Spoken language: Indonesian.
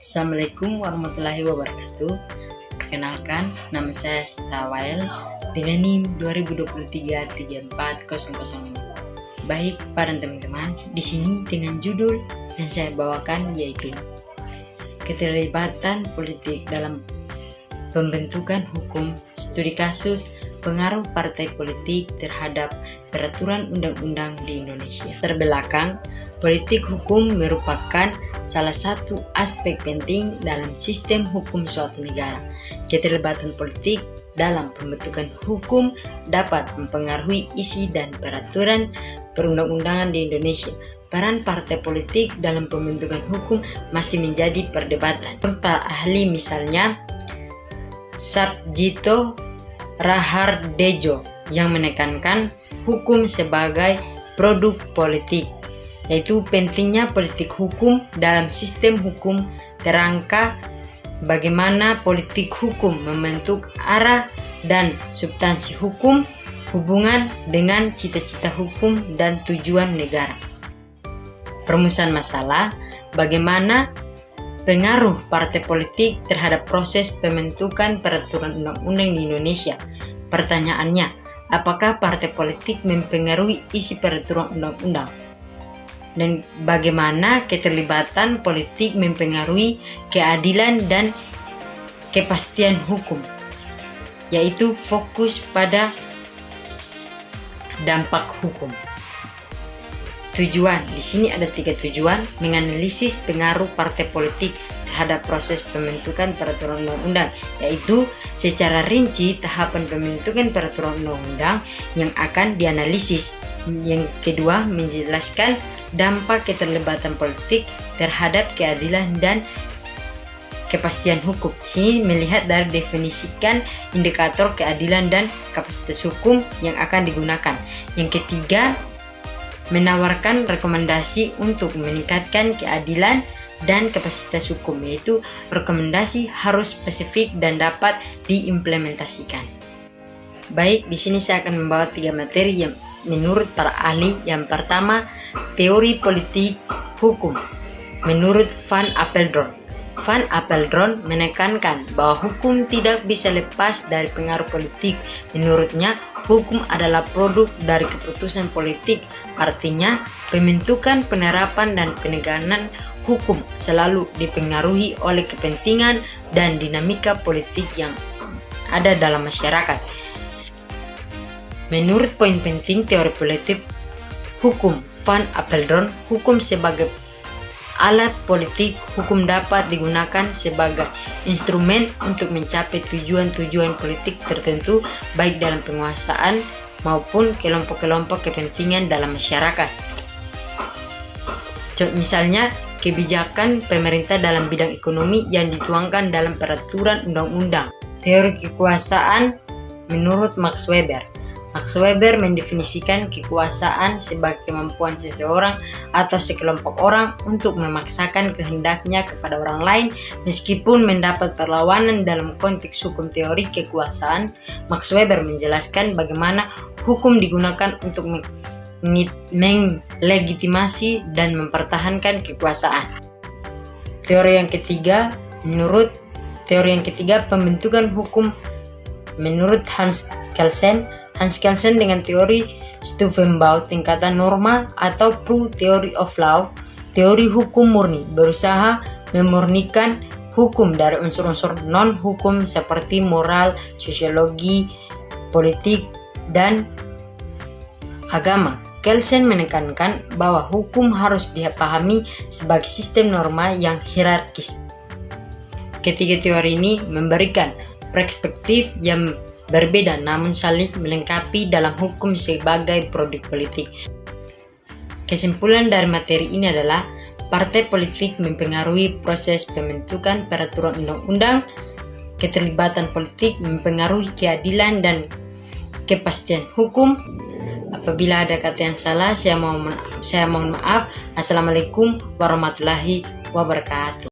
Assalamualaikum warahmatullahi wabarakatuh. Perkenalkan, nama saya Sitawael dengan NIM 2023-34005. Baik, para teman-teman, di sini dengan judul yang saya bawakan yaitu keterlibatan politik dalam pembentukan hukum, studi kasus pengaruh partai politik terhadap peraturan undang-undang di Indonesia. Terbelakang, politik hukum merupakan salah satu aspek penting dalam sistem hukum suatu negara. Keterlibatan politik dalam pembentukan hukum dapat mempengaruhi isi dan peraturan perundang-undangan di Indonesia. Peran partai politik dalam pembentukan hukum masih menjadi perdebatan. Para ahli misalnya Satjito Rahardejo yang menekankan hukum sebagai produk politik, yaitu pentingnya politik hukum dalam sistem hukum terangka bagaimana politik hukum membentuk arah dan substansi hukum, hubungan dengan cita-cita hukum dan tujuan negara. Perumusan masalah, bagaimana pengaruh partai politik terhadap proses pembentukan peraturan undang-undang di Indonesia. Pertanyaannya, apakah partai politik mempengaruhi isi peraturan undang-undang? Dan bagaimana keterlibatan politik mempengaruhi keadilan dan kepastian hukum, yaitu fokus pada dampak hukum. Tujuan, di sini ada 3 tujuan menganalisis pengaruh partai politik terhadap proses pembentukan peraturan undang-undang, yaitu secara rinci tahapan pembentukan peraturan undang-undang yang akan dianalisis. Yang kedua, menjelaskan dampak keterlibatan politik terhadap keadilan dan kepastian hukum. Sini melihat dari definisikan indikator keadilan dan kapasitas hukum yang akan digunakan. Yang ketiga, menawarkan rekomendasi untuk meningkatkan keadilan dan kapasitas hukum, yaitu rekomendasi harus spesifik dan dapat diimplementasikan. Baik, di sini saya akan membawa 3 materi yang menurut para ahli. Yang pertama, teori politik hukum. Menurut Van Apeldoorn. Van Apeldoorn menekankan bahwa hukum tidak bisa lepas dari pengaruh politik. Menurutnya, hukum adalah produk dari keputusan politik. Artinya, pembentukan, penerapan, dan penegakan hukum selalu dipengaruhi oleh kepentingan dan dinamika politik yang ada dalam masyarakat. Menurut poin penting teori politik hukum Van Apeldoorn, hukum sebagai alat politik, hukum dapat digunakan sebagai instrumen untuk mencapai tujuan-tujuan politik tertentu, baik dalam penguasaan maupun kelompok-kelompok kepentingan dalam masyarakat. Misalnya, kebijakan pemerintah dalam bidang ekonomi yang dituangkan dalam peraturan undang-undang. Teori kekuasaan menurut Max Weber. Max Weber mendefinisikan kekuasaan sebagai kemampuan seseorang atau sekelompok orang untuk memaksakan kehendaknya kepada orang lain meskipun mendapat perlawanan. Dalam konteks hukum teori kekuasaan, Max Weber menjelaskan bagaimana hukum digunakan untuk melegitimasi dan mempertahankan kekuasaan. Teori yang ketiga, pembentukan hukum menurut Hans Kelsen. Hans Kelsen dengan teori Stufenbau tingkatan norma atau Pro Theory of Law, teori hukum murni, berusaha memurnikan hukum dari unsur-unsur non-hukum seperti moral, sosiologi, politik, dan agama. Kelsen menekankan bahwa hukum harus dipahami sebagai sistem norma yang hierarkis. Ketiga teori ini memberikan perspektif yang berbeda namun saling melengkapi dalam hukum sebagai produk politik. Kesimpulan dari materi ini adalah partai politik mempengaruhi proses pembentukan peraturan undang-undang. Keterlibatan politik mempengaruhi keadilan dan kepastian hukum. Apabila ada kata yang salah, saya mohon maaf. Assalamualaikum warahmatullahi wabarakatuh.